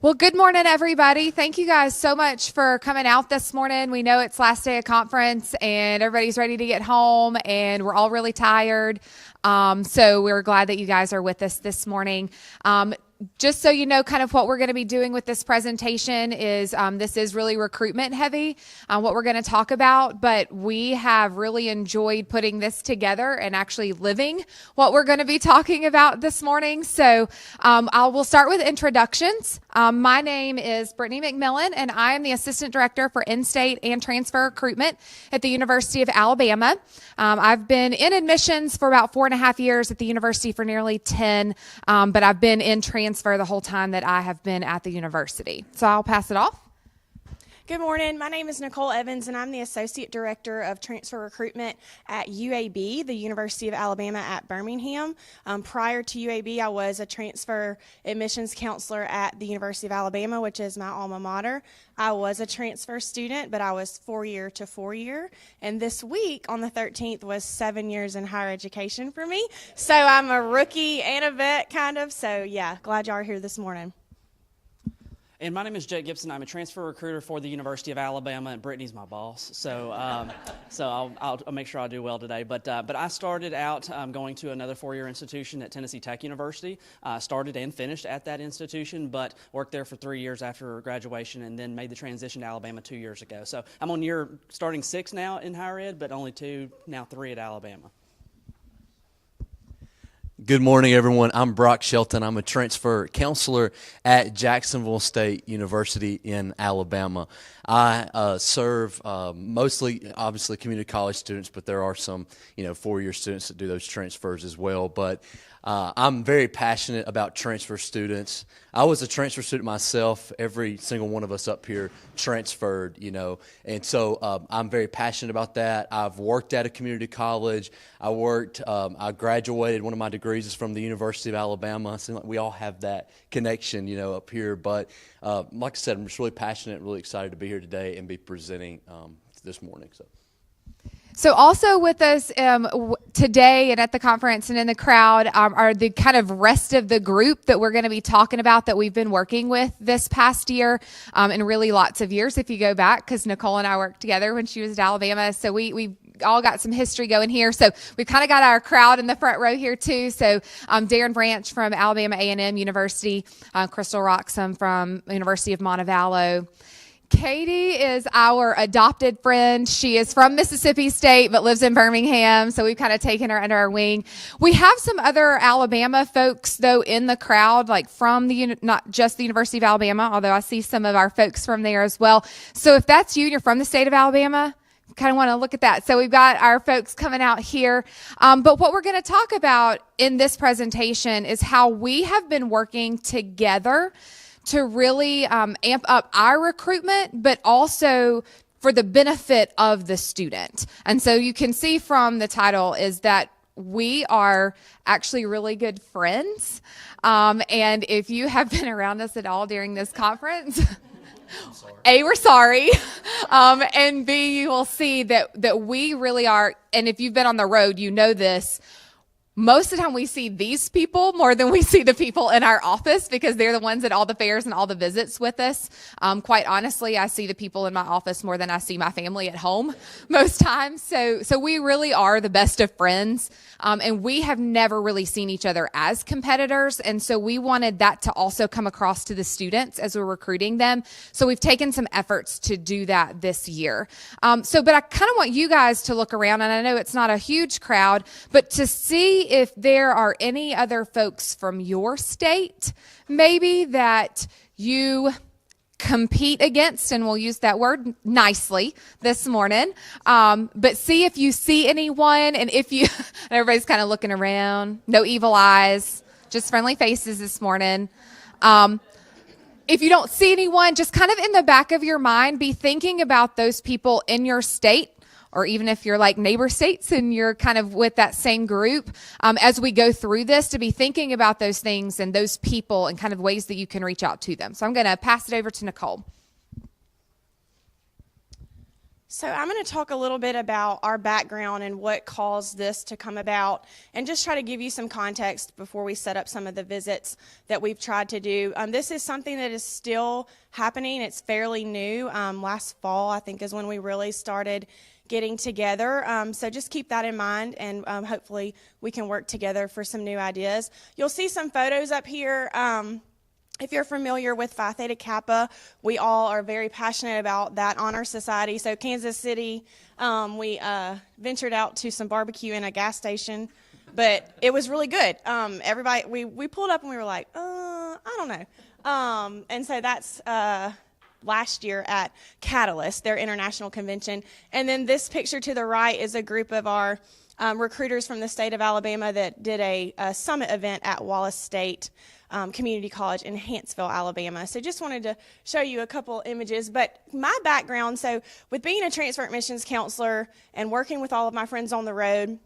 Well, good morning, everybody. Thank you guys so much for coming out this morning. We know it's last day of conference and everybody's ready to get home and we're all really tired. So we're glad that you guys are with us this morning. Just so you know kind of what we're going to be doing with this presentation is this is really recruitment heavy, what we're going to talk about, but we have really enjoyed putting this together and actually living what we're going to be talking about this morning. So we'll start with introductions. My name is Brittnay McMillian, and I am the Assistant Director for In-State and Transfer Recruitment at the University of Alabama. I've been in admissions for about 4.5 years at the university for nearly 10, but I've been in transfer the whole time that I have been at the university. So I'll pass it off. Good morning. My name is Nichole Evans, and I'm the Associate Director of Transfer Recruitment at UAB, the University of Alabama at Birmingham. Prior to UAB, I was a transfer admissions counselor at the University of Alabama, which is my alma mater. I was a transfer student, but I was 4-year to 4-year. And this week, on the 13th, was 7 years in higher education for me. So I'm a rookie and a vet, kind of. So, yeah, glad y'all are here this morning. And my name is Gipson. I'm a transfer recruiter for the University of Alabama, and Brittnay's my boss. So, I'll make sure I do well today. But I started out going to another 4-year institution at Tennessee Tech University. Started and finished at that institution, but worked there for 3 years after graduation, and then made the transition to Alabama 2 years ago. So I'm on year starting 6 now in higher ed, but only 2, now 3 at Alabama. Good morning, everyone. I'm Brock Shelton. I'm a transfer counselor at Jacksonville State University in Alabama. I serve mostly, obviously, community college students, but there are some, 4-year students that do those transfers as well. But I'm very passionate about transfer students. I was a transfer student myself. Every single one of us up here transferred, and so I'm very passionate about that. I've worked at a community college. I graduated. One of my degrees is from the University of Alabama. So we all have that connection, up here. But like I said, I'm just really passionate, really excited to be here today and be presenting this morning. So also with us today and at the conference and in the crowd are the kind of rest of the group that we're going to be talking about that we've been working with this past year and really lots of years if you go back, because Nichole and I worked together when she was at Alabama. So we all got some history going here. So we've kind of got our crowd in the front row here too. So Darren Branch from Alabama A&M University, Crystal Roxham from University of Montevallo. Katie is our adopted friend. She is from Mississippi State but lives in Birmingham, so we've kind of taken her under our wing. We have some other Alabama folks, though, in the crowd, like from not just the University of Alabama, although I see some of our folks from there as well. So if that's you and you're from the state of Alabama, kind of want to look at that. So we've got our folks coming out here. But what we're going to talk about in this presentation is how we have been working together to really amp up our recruitment, but also for the benefit of the student. And so you can see from the title is that we are actually really good friends. And if you have been around us at all during this conference, A, we're sorry. And B, you will see that we really are, and if you've been on the road, you know this, most of the time we see these people more than we see the people in our office because they're the ones at all the fairs and all the visits with us. Quite honestly, I see the people in my office more than I see my family at home most times. So we really are the best of friends. And we have never really seen each other as competitors. And so we wanted that to also come across to the students as we're recruiting them. So we've taken some efforts to do that this year. But I kind of want you guys to look around, and I know it's not a huge crowd, but to see if there are any other folks from your state, maybe that you compete against, and we'll use that word nicely this morning. But see if you see anyone, and if you, everybody's kind of looking around, no evil eyes, just friendly faces this morning. If you don't see anyone, just kind of in the back of your mind, be thinking about those people in your state, or even if you're like neighbor states and you're kind of with that same group, as we go through this, to be thinking about those things and those people and kind of ways that you can reach out to them. So I'm going to pass it over to Nichole. So I'm going to talk a little bit about our background and what caused this to come about, and just try to give you some context before we set up some of the visits that we've tried to do. This is something that is still happening. It's fairly new. Last fall, I think, is when we really started getting together. So just keep that in mind, and hopefully we can work together for some new ideas. You'll see some photos up here. If you're familiar with Phi Theta Kappa, we all are very passionate about that honor society. So Kansas City, we ventured out to some barbecue in a gas station, but it was really good. Everybody, we pulled up and we were like, I don't know. And so that's last year at Catalyst, their international convention. And then this picture to the right is a group of our recruiters from the state of Alabama that did a summit event at Wallace State Community College in Huntsville, Alabama. So just wanted to show you a couple images. But my background, so with being a transfer admissions counselor and working with all of my friends on the road,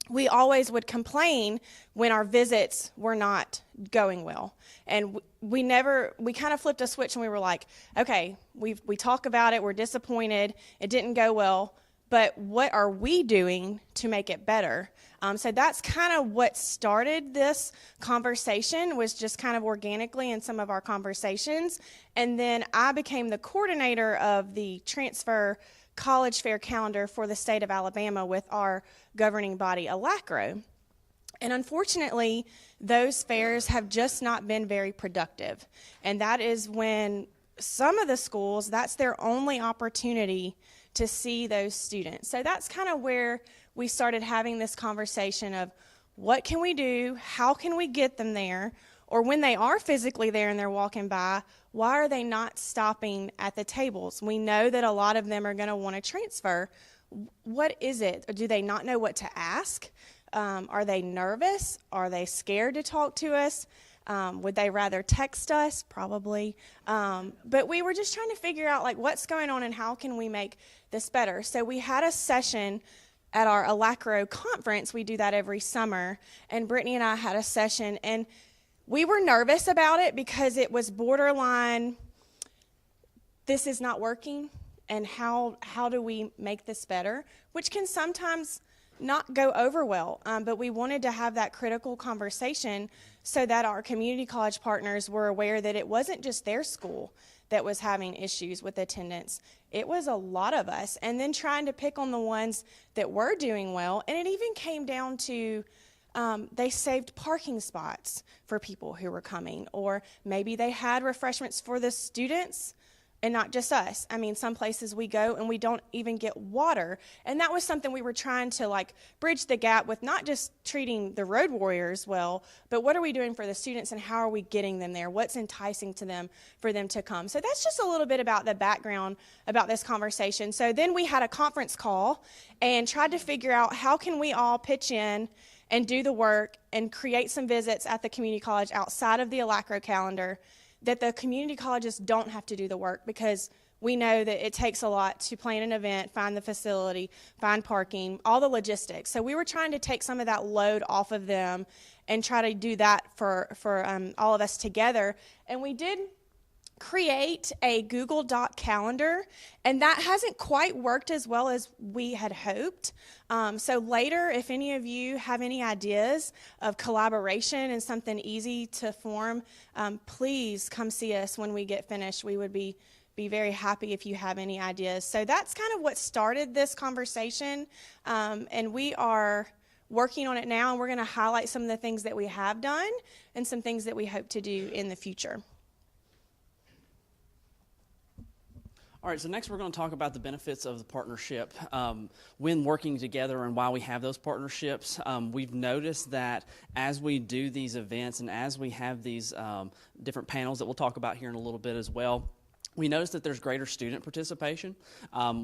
we always would complain when our visits were not going well. And we kind of flipped a switch and we were like, okay, we talk about it, we're disappointed, it didn't go well, but what are we doing to make it better? So that's kind of what started this conversation, was just kind of organically in some of our conversations. And then I became the coordinator of the transfer college fair calendar for the state of Alabama with our governing body, ALACRO. And unfortunately, those fairs have just not been very productive. And that is when some of the schools, that's their only opportunity to see those students. So that's kind of where we started having this conversation of what can we do, how can we get them there, or when they are physically there and they're walking by, why are they not stopping at the tables? We know that a lot of them are going to want to transfer. What is it? Or do they not know what to ask? Are they nervous? Are they scared to talk to us? Would they rather text us? Probably. But we were just trying to figure out like what's going on and how can we make this better. So we had a session at our ALACRO conference. We do that every summer. And Brittnay and I had a session, and we were nervous about it because it was borderline, this is not working, and how do we make this better, which can sometimes not go over well. But we wanted to have that critical conversation so that our community college partners were aware that it wasn't just their school that was having issues with attendance. It was a lot of us, and then trying to pick on the ones that were doing well. And it even came down to they saved parking spots for people who were coming, or maybe they had refreshments for the students and not just us. I mean, some places we go and we don't even get water. And that was something we were trying to like bridge the gap with, not just treating the road warriors well, but what are we doing for the students and how are we getting them there? What's enticing to them for them to come? So that's just a little bit about the background about this conversation. So then we had a conference call and tried to figure out how can we all pitch in and do the work and create some visits at the community college outside of the ALACRO calendar, that the community colleges don't have to do the work, because we know that it takes a lot to plan an event, find the facility, find parking, all the logistics. So we were trying to take some of that load off of them and try to do that for all of us together. And we did create a Google Doc calendar, and that hasn't quite worked as well as we had hoped. So later, if any of you have any ideas of collaboration and something easy to form, please come see us when we get finished. We would be very happy if you have any ideas. So that's kind of what started this conversation, and we are working on it now, and we're going to highlight some of the things that we have done and some things that we hope to do in the future. All right, so next we're going to talk about the benefits of the partnership when working together and why we have those partnerships. We've noticed that as we do these events and as we have these different panels that we'll talk about here in a little bit as well, we notice that there's greater student participation.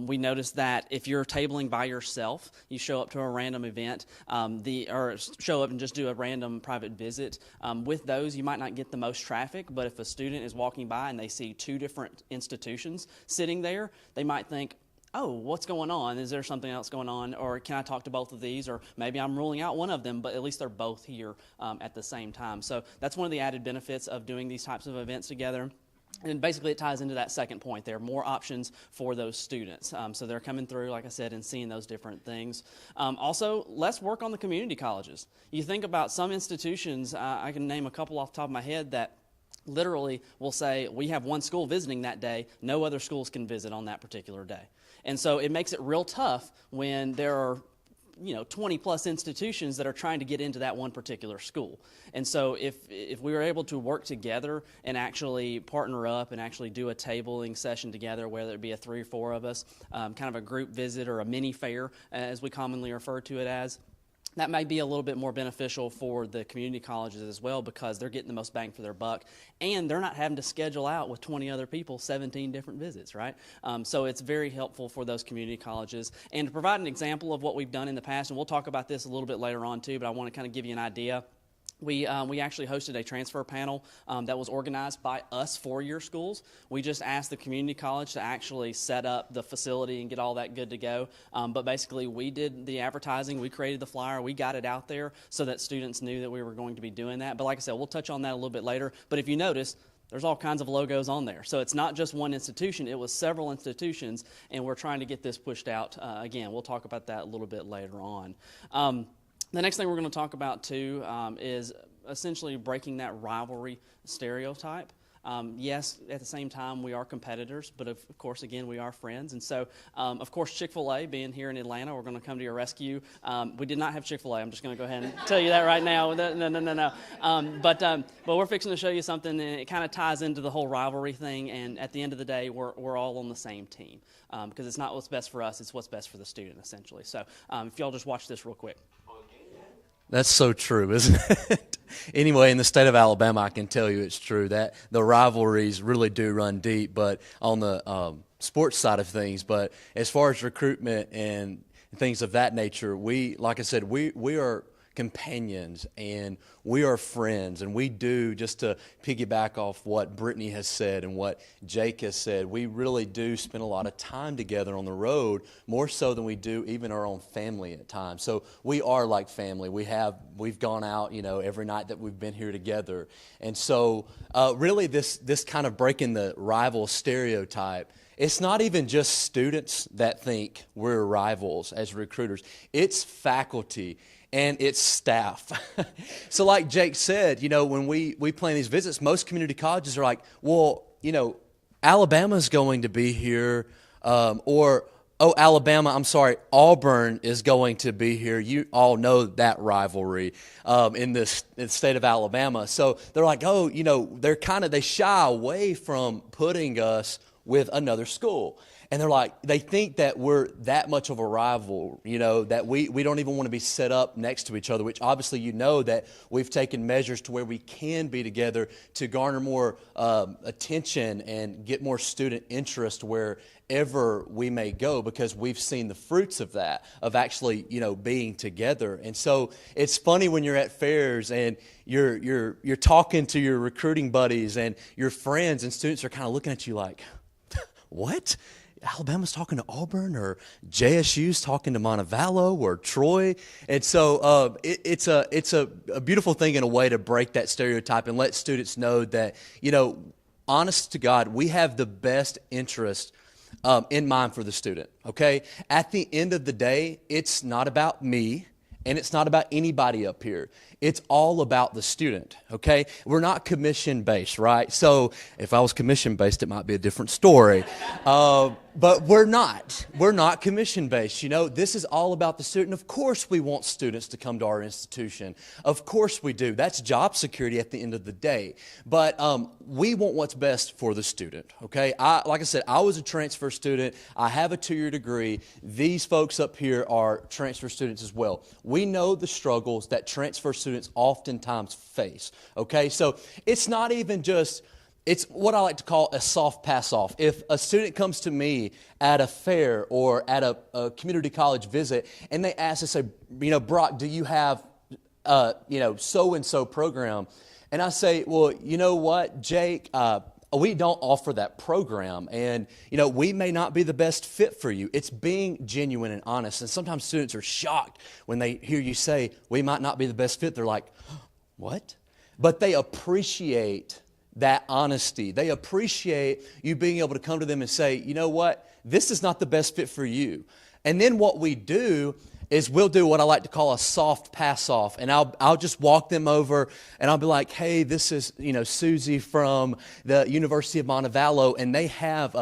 We notice that if you're tabling by yourself, you show up to a random event, or show up and just do a random private visit. With those, you might not get the most traffic, but if a student is walking by and they see two different institutions sitting there, they might think, oh, what's going on? Is there something else going on? Or can I talk to both of these? Or maybe I'm ruling out one of them, but at least they're both here at the same time. So that's one of the added benefits of doing these types of events together. And basically it ties into that second point there, more options for those students. So they're coming through, like I said, and seeing those different things. Also, let's work on the community colleges. You think about some institutions, I can name a couple off the top of my head that literally will say, we have one school visiting that day, no other schools can visit on that particular day. And so it makes it real tough when there are 20 plus institutions that are trying to get into that one particular school. And so if we were able to work together and actually partner up and actually do a tabling session together, whether it be a 3 or 4 of us, kind of a group visit or a mini fair, as we commonly refer to it as, that may be a little bit more beneficial for the community colleges as well, because they're getting the most bang for their buck, and they're not having to schedule out with 20 other people 17 different visits, right? So it's very helpful for those community colleges. And to provide an example of what we've done in the past, and we'll talk about this a little bit later on too, but I want to kind of give you an idea. We actually hosted a transfer panel that was organized by us 4-year schools. We just asked the community college to actually set up the facility and get all that good to go. But basically, we did the advertising, we created the flyer, we got it out there so that students knew that we were going to be doing that. But like I said, we'll touch on that a little bit later. But if you notice, there's all kinds of logos on there. So it's not just one institution, it was several institutions, and we're trying to get this pushed out. Again, we'll talk about that a little bit later on. The next thing we're going to talk about, too, is essentially breaking that rivalry stereotype. Yes, at the same time, we are competitors, but of course, again, we are friends. And so, of course, Chick-fil-A, being here in Atlanta, we're going to come to your rescue. We did not have Chick-fil-A. I'm just going to go ahead and tell you that right now. No. But we're fixing to show you something, and it kind of ties into the whole rivalry thing. And at the end of the day, we're all on the same team, because it's not what's best for us, it's what's best for the student, essentially. So if y'all just watch this real quick. That's so true, isn't it? Anyway, in the state of Alabama, I can tell you it's true that the rivalries really do run deep, but on the sports side of things. But as far as recruitment and things of that nature, like I said, we are companions and we are friends, and we do, just to piggyback off what Brittnay has said and what Jake has said, we really do spend a lot of time together on the road, more so than we do even our own family at times. So we are like family. We've gone out, every night that we've been here together. And so really this kind of breaking the rival stereotype, it's not even just students that think we're rivals as recruiters. It's faculty and it's staff. So like Jake said, when we plan these visits, most community colleges are like, well, Alabama's going to be here, Auburn is going to be here. You all know that rivalry in the state of Alabama. So they're like, they shy away from putting us with another school. And they're like, they think that we're that much of a rival, that we don't even want to be set up next to each other, which obviously that we've taken measures to where we can be together to garner more attention and get more student interest wherever we may go, because we've seen the fruits of that, of actually, being together. And so it's funny when you're at fairs and you're talking to your recruiting buddies and your friends, and students are kind of looking at you like, what? Alabama's talking to Auburn, or JSU's talking to Montevallo or Troy. And so it's a beautiful thing in a way to break that stereotype and let students know that, honest to God, we have the best interest in mind for the student, okay? At the end of the day, it's not about me, and it's not about anybody up here. It's all about the student, okay? We're not commission-based, right? So if I was commission-based, it might be a different story. But we're not. We're not commission-based. This is all about the student. Of course we want students to come to our institution. Of course we do. That's job security at the end of the day. But we want what's best for the student, okay? Like I said, I was a transfer student. I have a 2-year degree. These folks up here are transfer students as well. We know the struggles that transfer students oftentimes face, okay? So it's not even just, it's what I like to call a soft pass-off. If a student comes to me at a fair or at a community college visit and they ask, they say, Brock, do you have, so-and-so program? And I say, well, you know what, Jake, we don't offer that program, and we may not be the best fit for you. It's being genuine and honest. And sometimes students are shocked when they hear you say we might not be the best fit. They're like, what? But they appreciate that honesty. They appreciate you being able to come to them and say, you know what, this is not the best fit for you. And then what we do is we'll do what I like to call a soft pass off, and I'll just walk them over, and I'll be like, hey, this is Susie from the University of Montevallo, and they have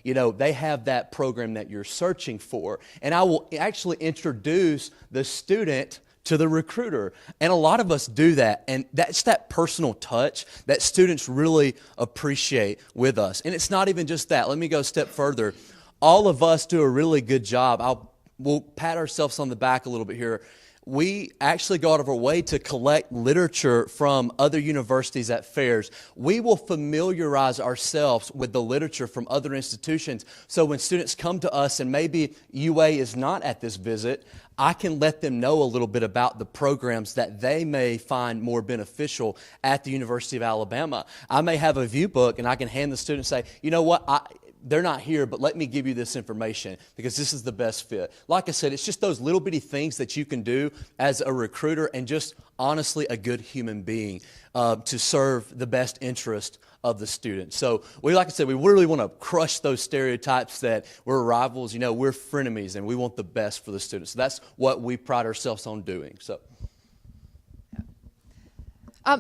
they have that program that you're searching for, and I will actually introduce the student to the recruiter. And a lot of us do that, and that's that personal touch that students really appreciate with us. And it's not even just that. Let me go a step further. All of us do a really good job. We'll pat ourselves on the back a little bit here. We actually go out of our way to collect literature from other universities at fairs. We will familiarize ourselves with the literature from other institutions. So when students come to us and maybe UA is not at this visit, I can let them know a little bit about the programs that they may find more beneficial at the University of Alabama. I may have a view book and I can hand the student and say, you know what, they're not here, but let me give you this information because this is the best fit. Like I said, it's just those little bitty things that you can do as a recruiter and just honestly a good human being to serve the best interest of the student. So like I said, we really want to crush those stereotypes that we're rivals. We're frenemies and we want the best for the students. So that's what we pride ourselves on doing.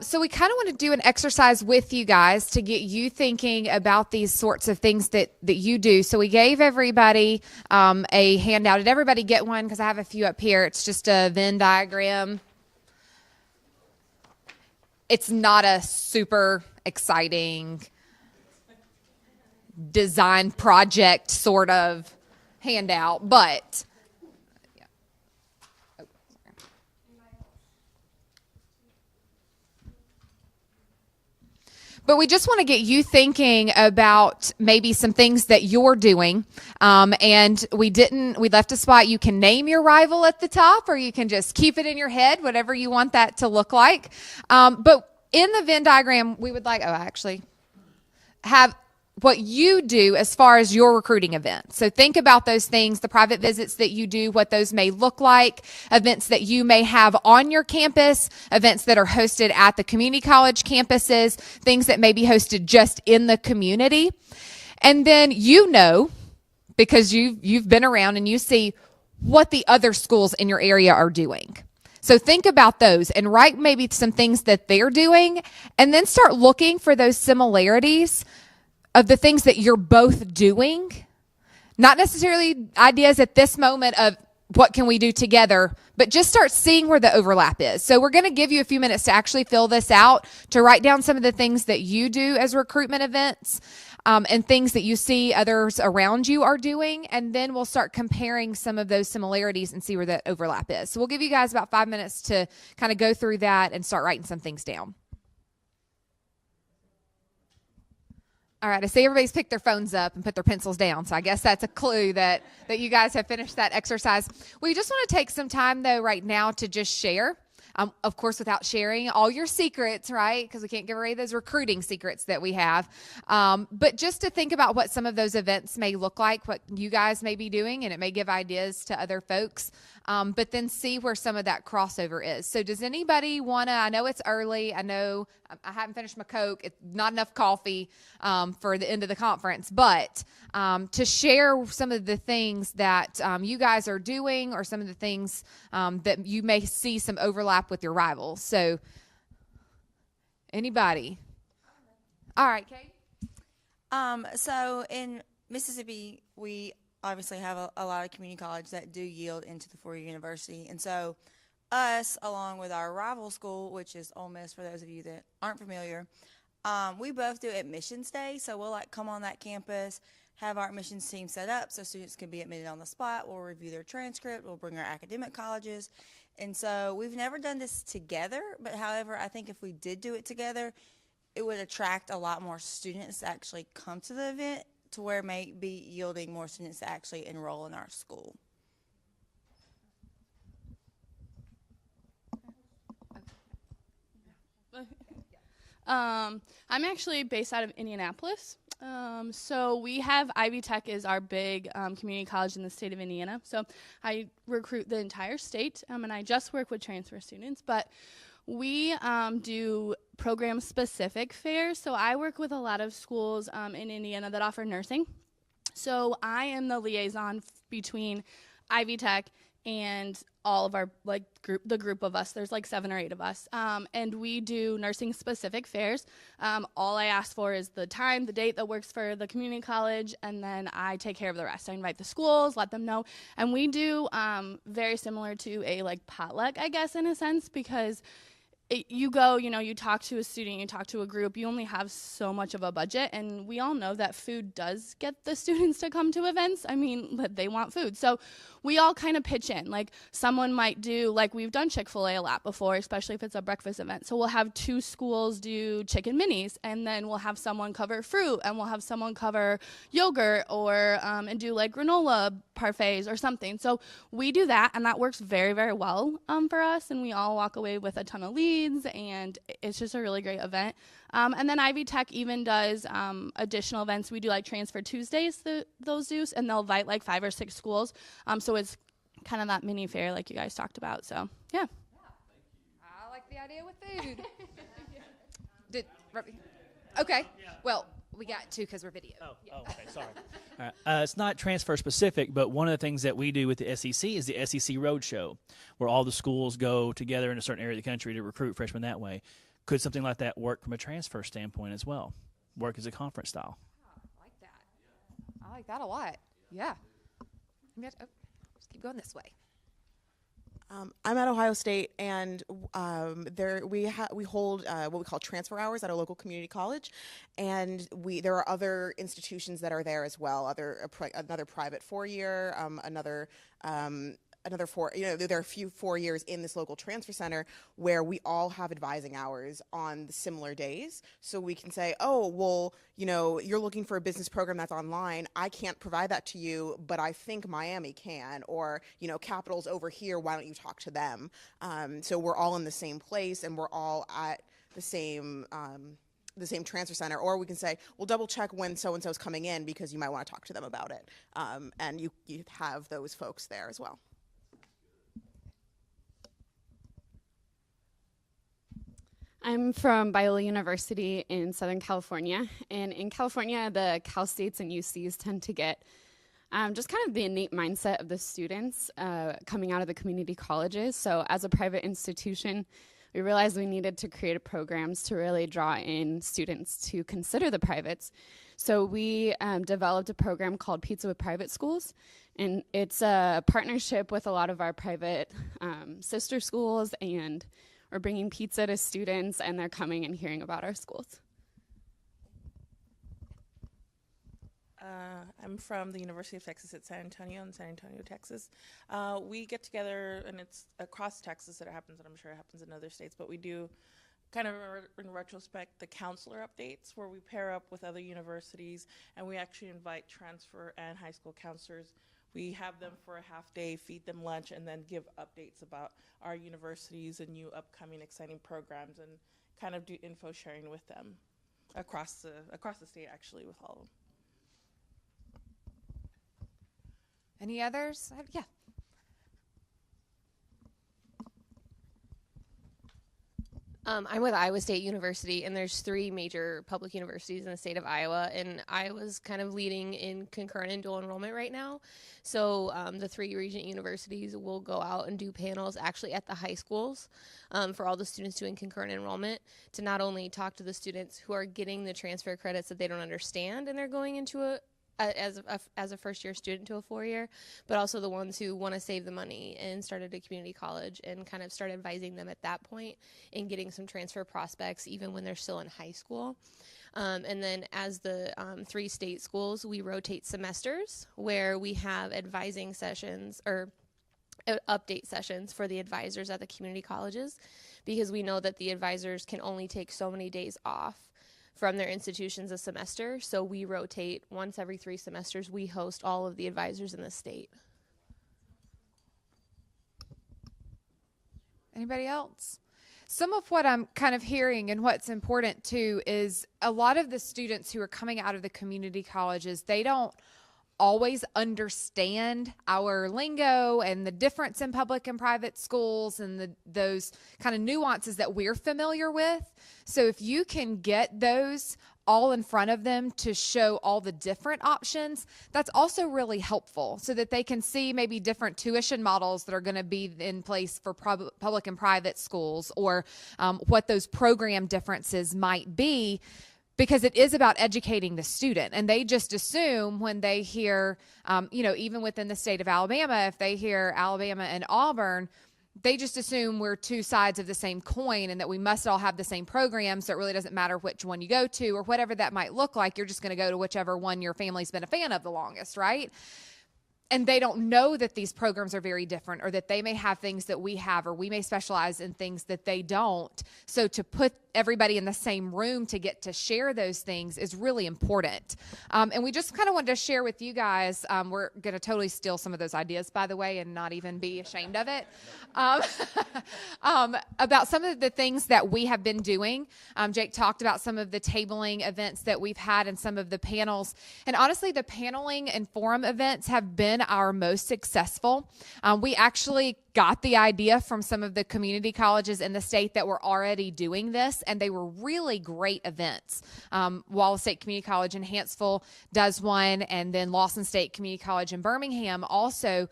So we kind of want to do an exercise with you guys to get you thinking about these sorts of things that you do. So we gave everybody a handout. Did everybody get one? Because I have a few up here. It's just a Venn diagram. It's not a super exciting design project sort of handout, but... But we just want to get you thinking about maybe some things that you're doing. And we left a spot. You can name your rival at the top, or you can just keep it in your head, whatever you want that to look like. But in the Venn diagram, we would have what you do as far as your recruiting event. So think about those things, the private visits that you do, what those may look like, events that you may have on your campus, events that are hosted at the community college campuses, things that may be hosted just in the community. And then because you've been around and you see what the other schools in your area are doing. So think about those and write maybe some things that they're doing, and then start looking for those similarities of the things that you're both doing, not necessarily ideas at this moment of what can we do together, but just start seeing where the overlap is. So we're going to give you a few minutes to actually fill this out, to write down some of the things that you do as recruitment events and things that you see others around you are doing, and then we'll start comparing some of those similarities and see where the overlap is. So we'll give you guys about 5 minutes to kind of go through that and start writing some things down. All right, I see everybody's picked their phones up and put their pencils down, so I guess that's a clue that you guys have finished that exercise. We just want to take some time, though, right now to just share. Of course, without sharing all your secrets, right? Because we can't give away those recruiting secrets that we have. But just to think about what some of those events may look like, what you guys may be doing, and it may give ideas to other folks. But then see where some of that crossover is. So does anybody want to, I know it's early, I know I haven't finished my Coke, it's not enough coffee for the end of the conference, but to share some of the things that you guys are doing, or some of the things that you may see some overlap with your rivals. So anybody? All right, Kate. So in Mississippi, we obviously have a lot of community colleges that do yield into the four-year university. And so us, along with our rival school, which is Ole Miss for those of you that aren't familiar, we both do admissions day. So we'll come on that campus, have our admissions team set up so students can be admitted on the spot. We'll review their transcript. We'll bring our academic colleges. And so we've never done this together, but however, I think if we did do it together, it would attract a lot more students to actually come to the event, to where it may be yielding more students to actually enroll in our school. I'm actually based out of Indianapolis. So we have Ivy Tech is our big community college in the state of Indiana. So I recruit the entire state, and I just work with transfer students. But We do program-specific fairs. So I work with a lot of schools in Indiana that offer nursing. So I am the liaison between Ivy Tech and all of our the group of us. There's like 7 or 8 of us, and we do nursing specific fairs. All I ask for is the time, the date that works for the community college, and then I take care of the rest. I invite the schools, let them know, and we do very similar to a potluck, I guess, in a sense, because you go, you talk to a student, you talk to a group, you only have so much of a budget, and we all know that food does get the students to come to events. I mean, they want food. So we all kind of pitch in. Someone might do, we've done Chick-fil-A a lot before, especially if it's a breakfast event. So we'll have 2 schools do chicken minis, and then we'll have someone cover fruit, and we'll have someone cover yogurt, or and do granola parfaits or something. So we do that, and that works very, very well for us, and we all walk away with a ton of leads, and it's just a really great event. And then Ivy Tech even does additional events. We do Transfer Tuesdays, those do, and they'll invite 5 or 6 schools. So it's kind of that mini fair like you guys talked about. So, yeah. I like the idea with food. Okay. Well, we got 2 because we're video. Okay, sorry. All right. It's not transfer specific, but one of the things that we do with the SEC is the SEC Roadshow, where all the schools go together in a certain area of the country to recruit freshmen that way. Could something like that work from a transfer standpoint as well? Work as a conference style? I like that. I like that a lot. Yeah. Just keep going this way. I'm at Ohio State, and we hold what we call transfer hours at our local community college, and there are other institutions that are there as well. Another private 4-year, another 4. There are a few 4 years in this local transfer center where we all have advising hours on the similar days. So we can say, oh, well, you're looking for a business program that's online. I can't provide that to you, but I think Miami can, or, Capital's over here. Why don't you talk to them? So we're all in the same place, and we're all at the same transfer center. Or we can say, well, double check when so-and-so's coming in, because you might want to talk to them about it. And you have those folks there as well. I'm from Biola University in Southern California, and in California, the Cal States and UCs tend to get just kind of the innate mindset of the students coming out of the community colleges. So as a private institution, we realized we needed to create programs to really draw in students to consider the privates. So we developed a program called Pizza with Private Schools, and it's a partnership with a lot of our private sister schools, and we're bringing pizza to students, and they're coming and hearing about our schools. I'm from the University of Texas at San Antonio in San Antonio, Texas. We get together, and it's across Texas that it happens, and I'm sure it happens in other states, but we do kind of in retrospect the counselor updates, where we pair up with other universities, and we actually invite transfer and high school counselors. We have them for a half day, feed them lunch, and then give updates about our universities and new upcoming exciting programs, and kind of do info sharing with them across the state, actually, with all of them. Any others? Yeah. I'm with Iowa State University, and there's 3 major public universities in the state of Iowa, and Iowa's kind of leading in concurrent and dual enrollment right now. So the 3 regent universities will go out and do panels actually at the high schools for all the students doing concurrent enrollment, to not only talk to the students who are getting the transfer credits that they don't understand and they're going into as a first-year student to a 4-year, but also the ones who want to save the money and started a community college, and kind of start advising them at that point and getting some transfer prospects even when they're still in high school. And then as the 3 state schools, we rotate semesters where we have advising sessions or update sessions for the advisors at the community colleges, because we know that the advisors can only take so many days off from their institutions a semester. So we rotate once every 3 semesters. We host all of the advisors in the state. Anybody else? Some of what I'm kind of hearing, and what's important too, is a lot of the students who are coming out of the community colleges, they don't always understand our lingo and the difference in public and private schools and those kind of nuances that we're familiar with. So if you can get those all in front of them to show all the different options, that's also really helpful so that they can see maybe different tuition models that are going to be in place for public and private schools, or what those program differences might be, because it is about educating the student. And they just assume when they hear, even within the state of Alabama, if they hear Alabama and Auburn, they just assume we're two sides of the same coin and that we must all have the same program, so it really doesn't matter which one you go to or whatever that might look like. You're just going to go to whichever one your family's been a fan of the longest, right? And they don't know that these programs are very different, or that they may have things that we have, or we may specialize in things that they don't. So to put everybody in the same room to get to share those things is really important. And we just kind of wanted to share with you guys, we're going to totally steal some of those ideas, by the way, and not even be ashamed of it, about some of the things that we have been doing. Jake talked about some of the tabling events that we've had and some of the panels. And honestly, the paneling and forum events have been our most successful. We actually got the idea from some of the community colleges in the state that were already doing this, and they were really great events. Wallace State Community College in Hanceville does one, and then Lawson State Community College in Birmingham also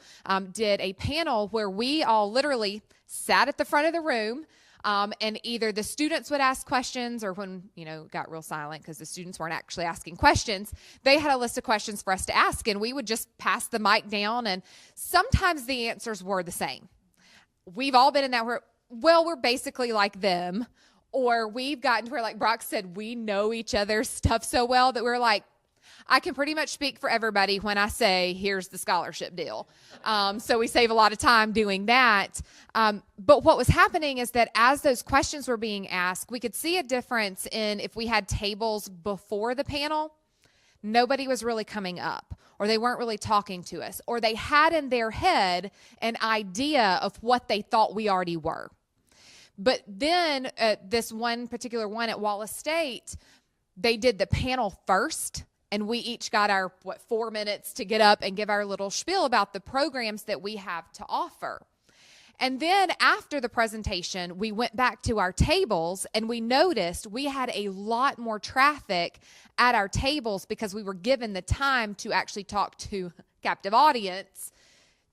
did a panel where we all literally sat at the front of the room, and either the students would ask questions, or when, it got real silent because the students weren't actually asking questions, they had a list of questions for us to ask, and we would just pass the mic down, and sometimes the answers were the same. We've all been in that where, we're basically like them, or we've gotten to where, like Brock said, we know each other's stuff so well that we're like, I can pretty much speak for everybody when I say, here's the scholarship deal. So we save a lot of time doing that. But what was happening is that as those questions were being asked, we could see a difference in if we had tables before the panel, nobody was really coming up, or they weren't really talking to us, or they had in their head an idea of what they thought we already were. But then this one particular one at Wallace State, they did the panel first, and we each got our, 4 minutes to get up and give our little spiel about the programs that we have to offer. And then after the presentation, we went back to our tables, and we noticed we had a lot more traffic at our tables because we were given the time to actually talk to captive audience,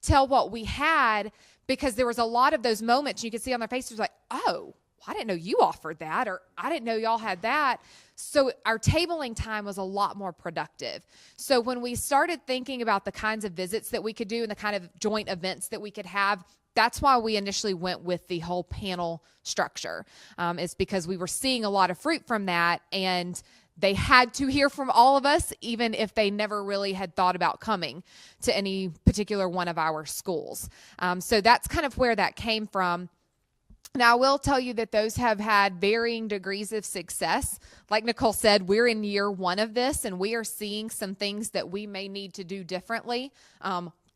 tell what we had, because there was a lot of those moments you could see on their faces like, oh, I didn't know you offered that, or I didn't know y'all had that. So our tabling time was a lot more productive. So when we started thinking about the kinds of visits that we could do and the kind of joint events that we could have, that's why we initially went with the whole panel structure, is because we were seeing a lot of fruit from that, and they had to hear from all of us, even if they never really had thought about coming to any particular one of our schools. So that's kind of where that came from. Now, I will tell you that those have had varying degrees of success. Like Nichole said, we're in year one of this, and we are seeing some things that we may need to do differently.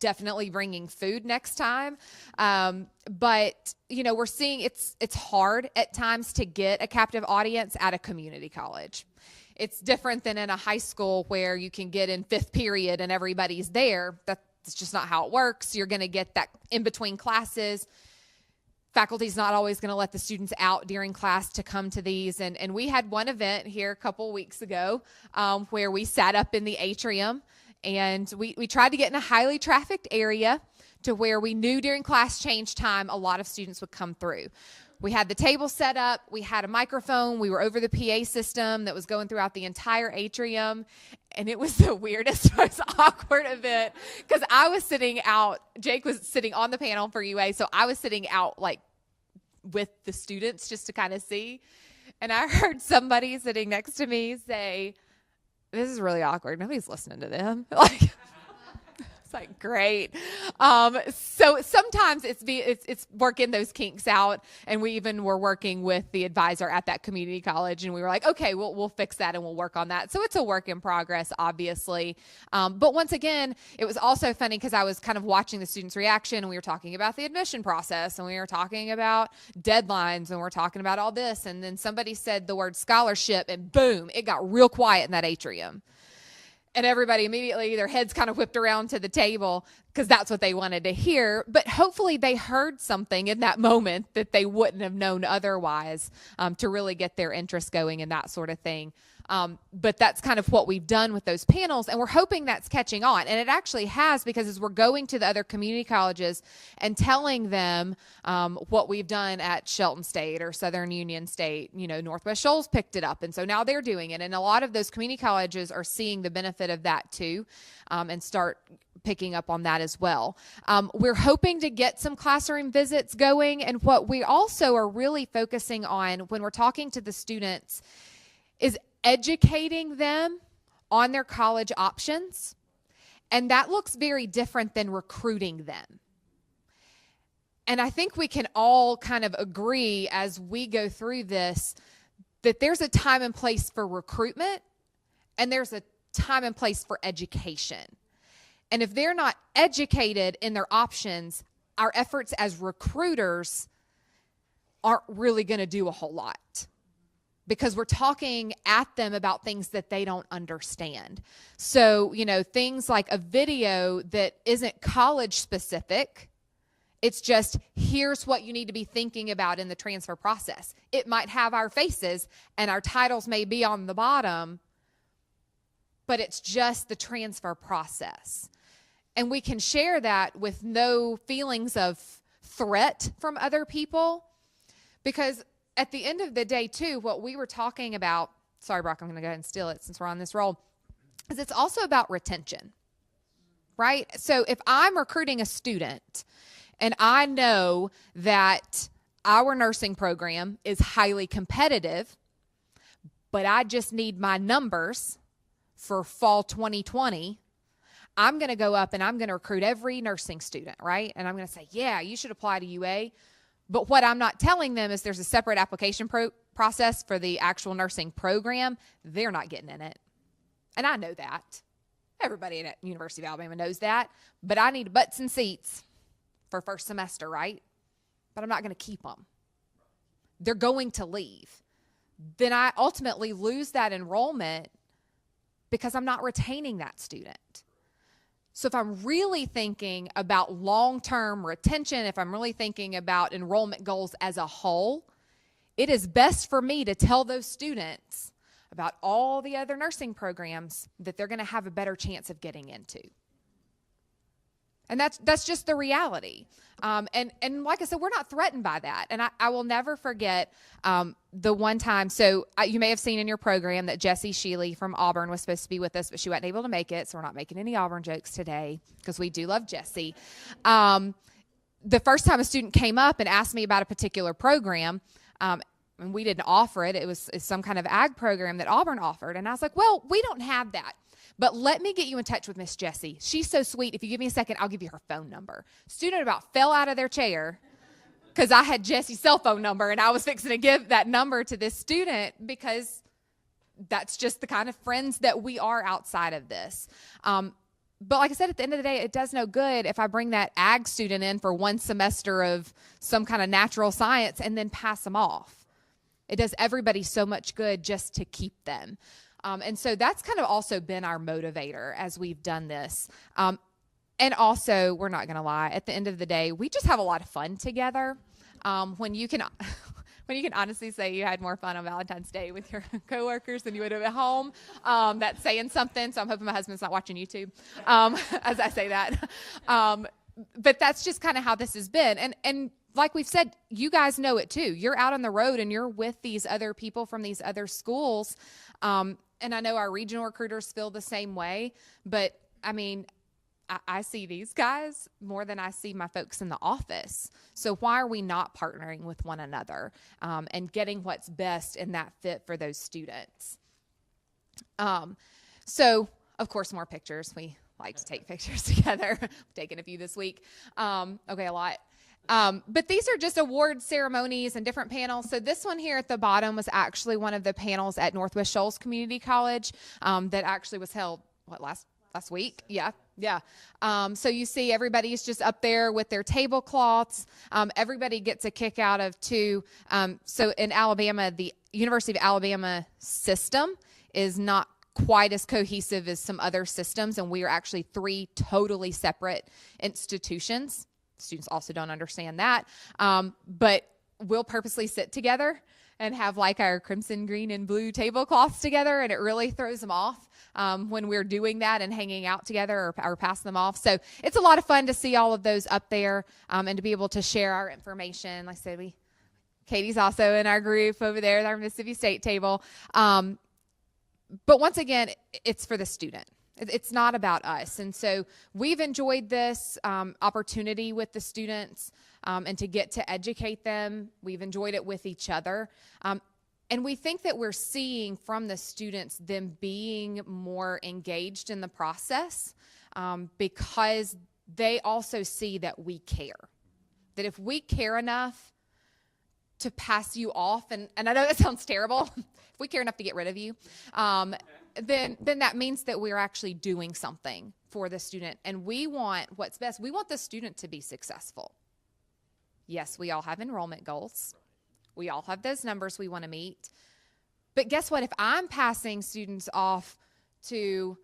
Definitely bringing food next time. But, we're seeing it's hard at times to get a captive audience at a community college. It's different than in a high school where you can get in fifth period and everybody's there. That's just not how it works. You're going to get that in between classes. Faculty's not always going to let the students out during class to come to these. And we had one event here a couple weeks ago where we sat up in the atrium, and we tried to get in a highly trafficked area to where we knew during class change time a lot of students would come through. We had the table set up. We had a microphone. We were over the PA system that was going throughout the entire atrium. And it was the weirdest, most awkward event because I was sitting out. Jake was sitting on the panel for UA. So I was sitting out like with the students just to kind of see. And I heard somebody sitting next to me say, this is really awkward. Nobody's listening to them. It's like, great. So sometimes it's working those kinks out, and we even were working with the advisor at that community college, and we were like, okay, we'll fix that and we'll work on that. So it's a work in progress, obviously. But once again, it was also funny because I was kind of watching the students' reaction, and we were talking about the admission process, and we were talking about deadlines, and we're talking about all this, and then somebody said the word scholarship, and boom, it got real quiet in that atrium. And everybody immediately, their heads kind of whipped around to the table because that's what they wanted to hear. But hopefully they heard something in that moment that they wouldn't have known otherwise, to really get their interest going and that sort of thing. But that's kind of what we've done with those panels, and we're hoping that's catching on. And it actually has, because as we're going to the other community colleges and telling them what we've done at Shelton State or Southern Union State, Northwest Shoals picked it up, and so now they're doing it. And a lot of those community colleges are seeing the benefit of that too, and start picking up on that as well. We're hoping to get some classroom visits going, and what we also are really focusing on when we're talking to the students is educating them on their college options, and that looks very different than recruiting them. And I think we can all kind of agree as we go through this that there's a time and place for recruitment, and there's a time and place for education. And if they're not educated in their options, our efforts as recruiters aren't really going to do a whole lot, because we're talking at them about things that they don't understand. So, things like a video that isn't college specific, it's just, here's what you need to be thinking about in the transfer process. It might have our faces and our titles may be on the bottom, but it's just the transfer process. And we can share that with no feelings of threat from other people, because at the end of the day, too, what we were talking about, sorry, Brock, I'm going to go ahead and steal it since we're on this roll, is it's also about retention, right? So if I'm recruiting a student and I know that our nursing program is highly competitive, but I just need my numbers for fall 2020, I'm going to go up and I'm going to recruit every nursing student, right? And I'm going to say, yeah, you should apply to UA. But what I'm not telling them is there's a separate application process for the actual nursing program. They're not getting in it. And I know that. Everybody at University of Alabama knows that. But I need butts and seats for first semester, right? But I'm not going to keep them. They're going to leave. Then I ultimately lose that enrollment because I'm not retaining that student. So if I'm really thinking about long-term retention, if I'm really thinking about enrollment goals as a whole, it is best for me to tell those students about all the other nursing programs that they're going to have a better chance of getting into. And that's just the reality. And like I said, we're not threatened by that. And I will never forget the one time. So you may have seen in your program that Jessie Sheely from Auburn was supposed to be with us, but she wasn't able to make it. So we're not making any Auburn jokes today because we do love Jessie. The first time a student came up and asked me about a particular program, and we didn't offer it. It's some kind of ag program that Auburn offered. And I was like, well, we don't have that. But let me get you in touch with Miss Jessie. She's so sweet. If you give me a second, I'll give you her phone number. Student about fell out of their chair because I had Jessie's cell phone number, and I was fixing to give that number to this student because that's just the kind of friends that we are outside of this. But like I said, at the end of the day, it does no good if I bring that ag student in for one semester of some kind of natural science and then pass them off. It does everybody so much good just to keep them. And so that's kind of also been our motivator as we've done this. And also, we're not going to lie, at the end of the day, we just have a lot of fun together. When you can honestly say you had more fun on Valentine's Day with your coworkers than you would have at home, that's saying something. So I'm hoping my husband's not watching YouTube as I say that. But that's just kind of how this has been. And like we've said, you guys know it too. You're out on the road and you're with these other people from these other schools. And I know our regional recruiters feel the same way, but I mean, I see these guys more than I see my folks in the office. So why are we not partnering with one another and getting what's best in that fit for those students? So, of course, more pictures. We like to take pictures together. I've taken a few this week. Okay, a lot. But these are just award ceremonies and different panels. So this one here at the bottom was actually one of the panels at Northwest Shoals Community College that actually was held, last week? Yeah. So you see everybody's just up there with their tablecloths. Everybody gets a kick out of too. So in Alabama, the University of Alabama system is not quite as cohesive as some other systems, and we are actually 3 totally separate institutions. Students also don't understand that, but we'll purposely sit together and have like our crimson, green, and blue tablecloths together, and it really throws them off when we're doing that and hanging out together or passing them off. So it's a lot of fun to see all of those up there and to be able to share our information. Like I said, Katie's also in our group over there at our Mississippi State table. But once again, it's for the student. It's not about us. And so we've enjoyed this opportunity with the students and to get to educate them. We've enjoyed it with each other. And we think that we're seeing from the students them being more engaged in the process because they also see that we care. That if we care enough to pass you off, and I know that sounds terrible, if we care enough to get rid of you, then that means that we're actually doing something for the student. And we want what's best. We want the student to be successful. Yes, we all have enrollment goals. We all have those numbers we want to meet. But guess what? If I'm passing students off to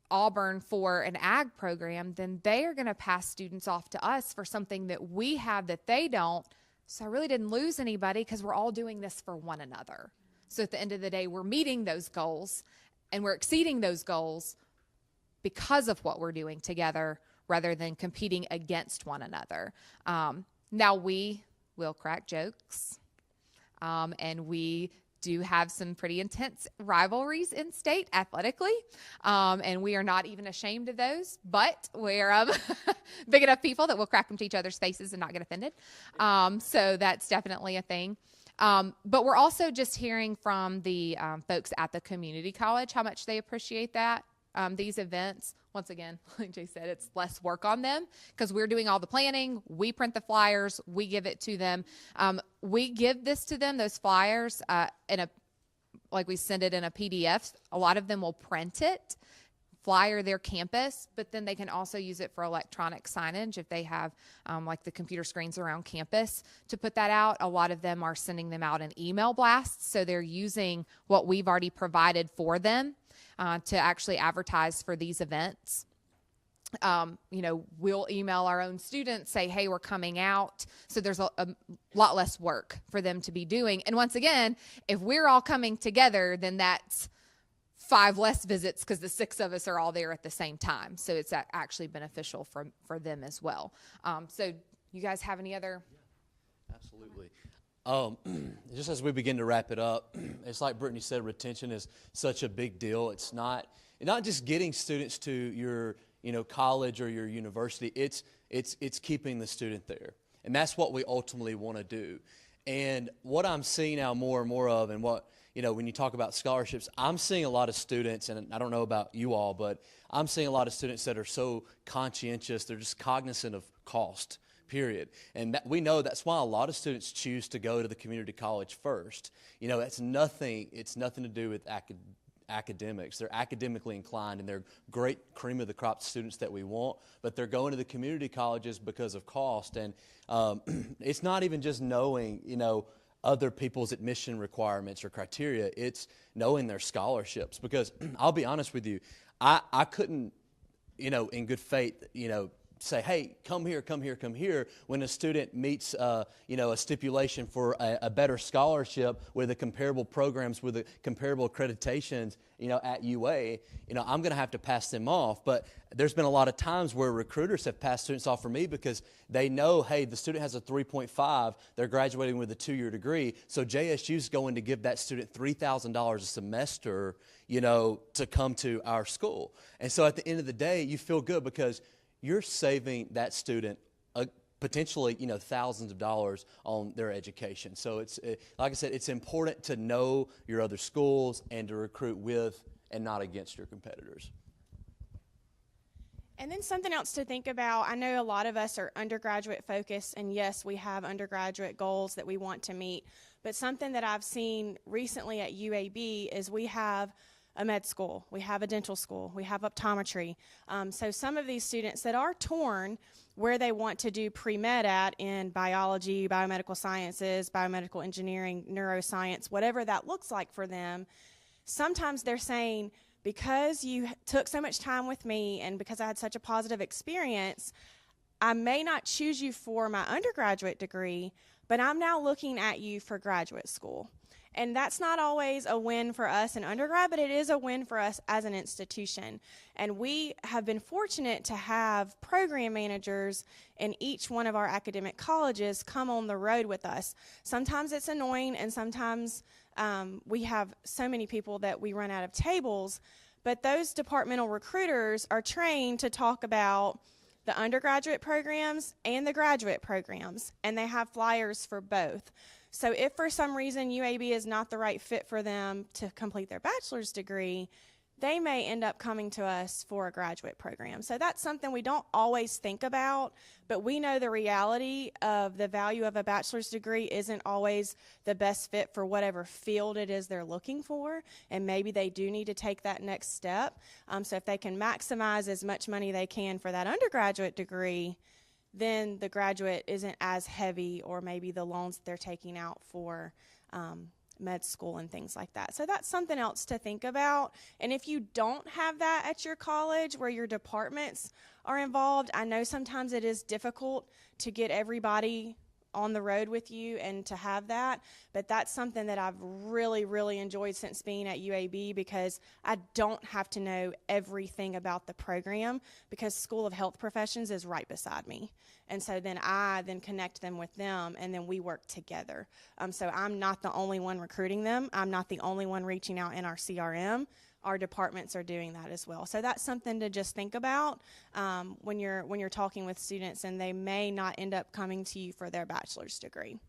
Auburn for an ag program, then they are going to pass students off to us for something that we have that they don't. So I really didn't lose anybody because we're all doing this for one another. So at the end of the day, we're meeting those goals and we're exceeding those goals because of what we're doing together rather than competing against one another. Now we will crack jokes and we do have some pretty intense rivalries in state athletically, and we are not even ashamed of those, but we're big enough people that we'll crack them to each other's faces and not get offended. So that's definitely a thing. But we're also just hearing from the folks at the community college how much they appreciate that. These events, once again, like Jay said, it's less work on them because we're doing all the planning. We print the flyers. We give it to them. We give this to them, those flyers, like we send it in a PDF. A lot of them will print it, flyer their campus, but then they can also use it for electronic signage if they have like the computer screens around campus to put that out. A lot of them are sending them out in email blasts, so they're using what we've already provided for them to actually advertise for these events. We'll email our own students, say, hey, we're coming out. So there's a lot less work for them to be doing. And once again, if we're all coming together, then that's 5 less visits because the 6 of us are all there at the same time. So it's actually beneficial for them as well. So you guys have any other? Absolutely. Just as we begin to wrap it up, it's like Brittnay said, retention is such a big deal. It's not just getting students to your college or your university. It's keeping the student there, and that's what we ultimately want to do. And what I'm seeing now more and more of, and what when you talk about scholarships, I'm seeing a lot of students, and I don't know about you all, but I'm seeing a lot of students that are so conscientious. They're just cognizant of cost. Period. And we know that's why a lot of students choose to go to the community college first. It's nothing to do with academics. They're academically inclined and they're great cream of the crop students that we want, but they're going to the community colleges because of cost. And it's not even just knowing, other people's admission requirements or criteria. It's knowing their scholarships, because I'll be honest with you, I couldn't, in good faith, say, hey, come here, when a student meets, a stipulation for a better scholarship with the comparable programs, with the comparable accreditations, at UA, I'm going to have to pass them off. But there's been a lot of times where recruiters have passed students off for me because they know, hey, the student has a 3.5, they're graduating with a 2-year degree, so JSU's going to give that student $3,000 a semester, to come to our school. And so at the end of the day, you feel good because you're saving that student potentially, thousands of dollars on their education. So it's like I said, it's important to know your other schools and to recruit with and not against your competitors. And then something else to think about, I know a lot of us are undergraduate focused, and yes, we have undergraduate goals that we want to meet, but something that I've seen recently at UAB is we have a med school, we have a dental school, we have optometry. So some of these students that are torn where they want to do pre-med at in biology, biomedical sciences, biomedical engineering, neuroscience, whatever that looks like for them, sometimes they're saying, because you took so much time with me and because I had such a positive experience, I may not choose you for my undergraduate degree, but I'm now looking at you for graduate school. And that's not always a win for us in undergrad, but it is a win for us as an institution. And we have been fortunate to have program managers in each one of our academic colleges come on the road with us. Sometimes it's annoying, and sometimes we have so many people that we run out of tables, but those departmental recruiters are trained to talk about the undergraduate programs and the graduate programs, and they have flyers for both. So if for some reason UAB is not the right fit for them to complete their bachelor's degree, they may end up coming to us for a graduate program. So that's something we don't always think about, but we know the reality of the value of a bachelor's degree isn't always the best fit for whatever field it is they're looking for, and maybe they do need to take that next step. So if they can maximize as much money they can for that undergraduate degree, then the graduate isn't as heavy, or maybe the loans they're taking out for med school and things like that. So that's something else to think about. And if you don't have that at your college where your departments are involved, I know sometimes it is difficult to get everybody on the road with you and to have that, but that's something that I've really, really enjoyed since being at UAB, because I don't have to know everything about the program, because School of Health Professions is right beside me. And so then I connect them with them, and then we work together. So I'm not the only one recruiting them. I'm not the only one reaching out in our CRM. Our departments are doing that as well. So that's something to just think about when you're talking with students, and they may not end up coming to you for their bachelor's degree.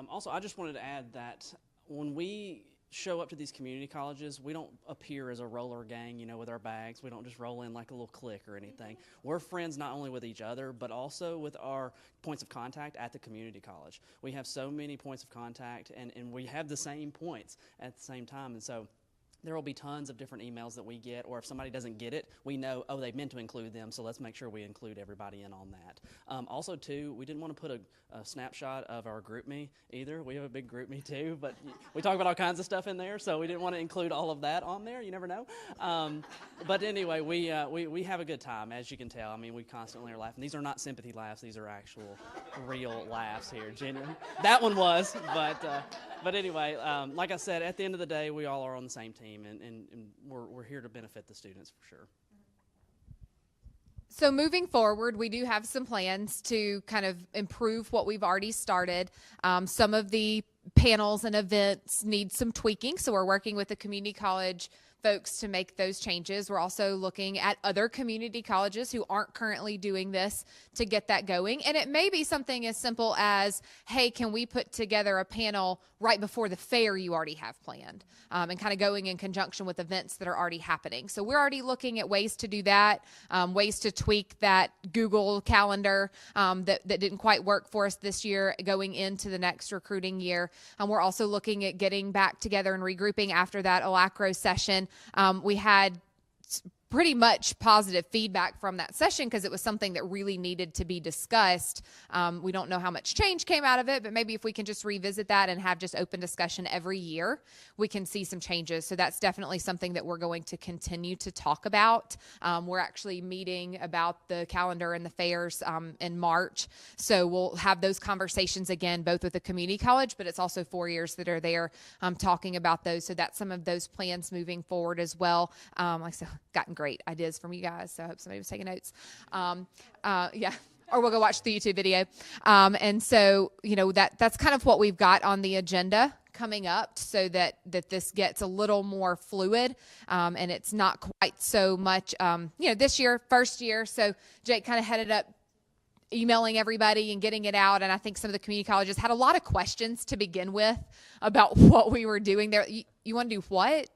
Also, I just wanted to add that when we show up to these community colleges, we don't appear as a roller gang, you know, with our bags. We don't just roll in like a little clique or anything. We're friends not only with each other, but also with our points of contact at the community college. We have so many points of contact, and we have the same points at the same time. And so there will be tons of different emails that we get, or if somebody doesn't get it, we know, oh, they meant to include them, so let's make sure we include everybody in on that. Also, too, we didn't want to put a snapshot of our GroupMe either. We have a big GroupMe, too, but we talk about all kinds of stuff in there, so we didn't want to include all of that on there. You never know. But anyway, we have a good time, as you can tell. I mean, we constantly are laughing. These are not sympathy laughs. These are actual, real laughs here, genuine. That one was, but anyway, like I said, at the end of the day, we all are on the same team. And we're here to benefit the students for sure. So moving forward, we do have some plans to kind of improve what we've already started. Some of the panels and events need some tweaking, so we're working with the community college folks to make those changes. We're also looking at other community colleges who aren't currently doing this to get that going. And it may be something as simple as, hey, can we put together a panel right before the fair you already have planned, and kind of going in conjunction with events that are already happening. So we're already looking at ways to do that, ways to tweak that Google Calendar that didn't quite work for us this year going into the next recruiting year. We're also looking at getting back together and regrouping after that Alacro session. We had pretty much positive feedback from that session because it was something that really needed to be discussed. We don't know how much change came out of it, but maybe if we can just revisit that and have just open discussion every year, we can see some changes. So that's definitely something that we're going to continue to talk about. We're actually meeting about the calendar and the fairs in March. So we'll have those conversations again, both with the community college, but it's also 4 years that are there talking about those. So that's some of those plans moving forward as well. Like I said, gotten great ideas from you guys, so I hope somebody was taking notes. Yeah, or we'll go watch the YouTube video. And so, you know, that's kind of what we've got on the agenda coming up, so that this gets a little more fluid, and it's not quite so much, you know, this year, first year. So Jake kind of headed up emailing everybody and getting it out, and I think some of the community colleges had a lot of questions to begin with about what we were doing there. You want to do what?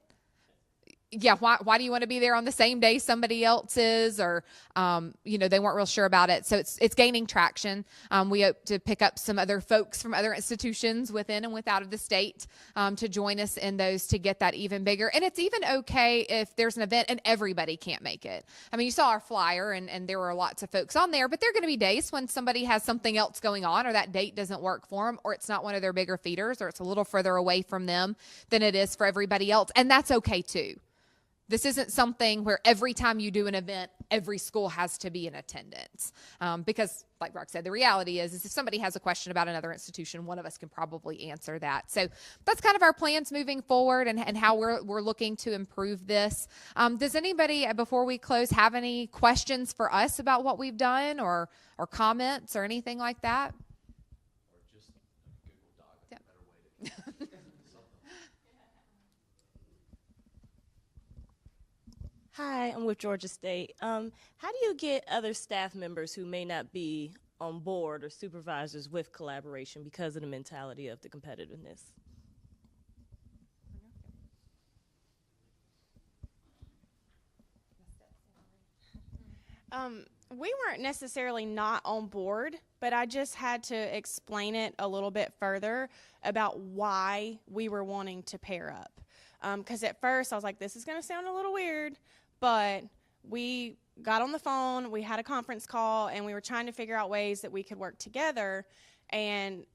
yeah, why do you want to be there on the same day somebody else is, or, they weren't real sure about it. So it's gaining traction. We hope to pick up some other folks from other institutions within and without of the state to join us in those to get that even bigger. And it's even okay if there's an event and everybody can't make it. I mean, you saw our flyer and there were lots of folks on there, but there are going to be days when somebody has something else going on, or that date doesn't work for them, or it's not one of their bigger feeders, or it's a little further away from them than it is for everybody else. And that's okay too. This isn't something where every time you do an event, every school has to be in attendance. Because, like Brock said, the reality is if somebody has a question about another institution, one of us can probably answer that. So that's kind of our plans moving forward and how we're looking to improve this. Does anybody, before we close, have any questions for us about what we've done or comments or anything like that? Or just Google Doc, a better way to Hi, I'm with Georgia State. How do you get other staff members who may not be on board or supervisors with collaboration because of the mentality of the competitiveness? We weren't necessarily not on board, but I just had to explain it a little bit further about why we were wanting to pair up. Because at first I was like, this is going to sound a little weird, but we got on the phone, we had a conference call, and we were trying to figure out ways that we could work together. And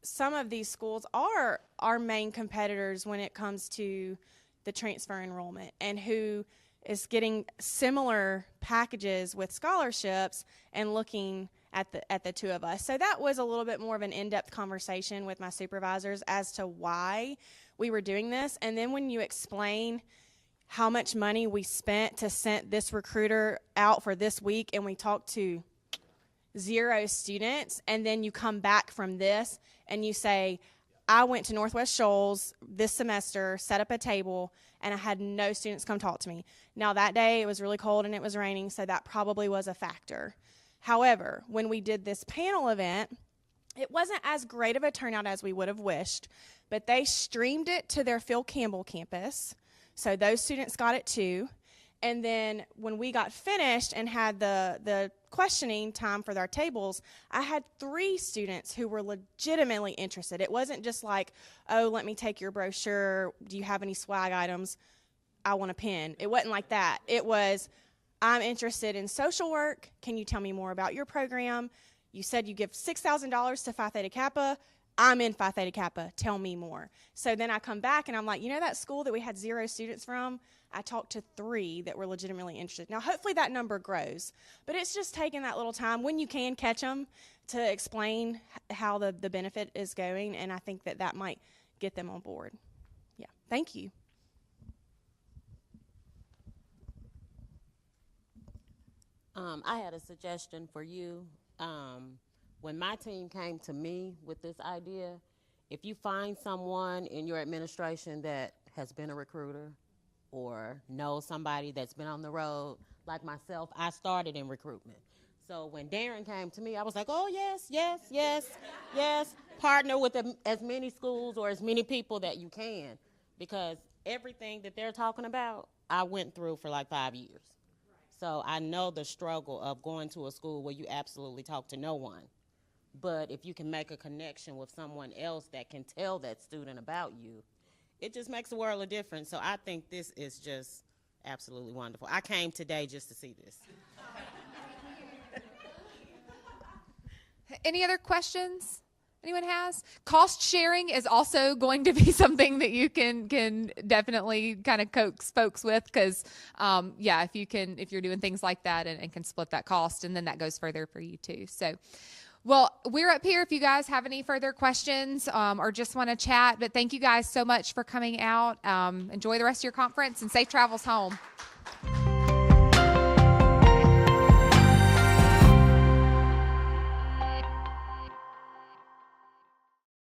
some of these schools are our main competitors when it comes to the transfer enrollment, and who is getting similar packages with scholarships and looking at the two of us. So that was a little bit more of an in-depth conversation with my supervisors as to why we were doing this. And then when you explain how much money we spent to send this recruiter out for this week, and we talked to 0 students, and then you come back from this and you say, I went to Northwest Shoals this semester, set up a table, and I had no students come talk to me. Now that day it was really cold and it was raining, so that probably was a factor. However, when we did this panel event, it wasn't as great of a turnout as we would have wished, but they streamed it to their Phil Campbell campus, so those students got it too. And then when we got finished and had the questioning time for our tables, I had 3 students who were legitimately interested. It wasn't just like, oh, let me take your brochure. Do you have any swag items? I want a pen. It wasn't like that. It was, I'm interested in social work. Can you tell me more about your program? You said you give $6,000 to Phi Theta Kappa. I'm in Phi Theta Kappa. Tell me more. So then I come back and I'm like, that school that we had 0 students from, I talked to 3 that were legitimately interested. Now, hopefully that number grows, but it's just taking that little time when you can catch them to explain how the benefit is going, and I think that might get them on board. Yeah, thank you. I had a suggestion for you. When my team came to me with this idea, if you find someone in your administration that has been a recruiter or knows somebody that's been on the road, like myself, I started in recruitment. So when Darren came to me, I was like, oh, yes, yes, yes, yes. Partner with as many schools or as many people that you can, because everything that they're talking about, I went through for like 5 years. So I know the struggle of going to a school where you absolutely talk to no one. But if you can make a connection with someone else that can tell that student about you, it just makes a world of difference. So I think this is just absolutely wonderful. I came today just to see this. Any other questions anyone has? Cost sharing is also going to be something that you can definitely kind of coax folks with, because if you're doing things like that and can split that cost, and then that goes further for you too. So, well, we're up here if you guys have any further questions or just want to chat. But thank you guys so much for coming out. Enjoy the rest of your conference and safe travels home.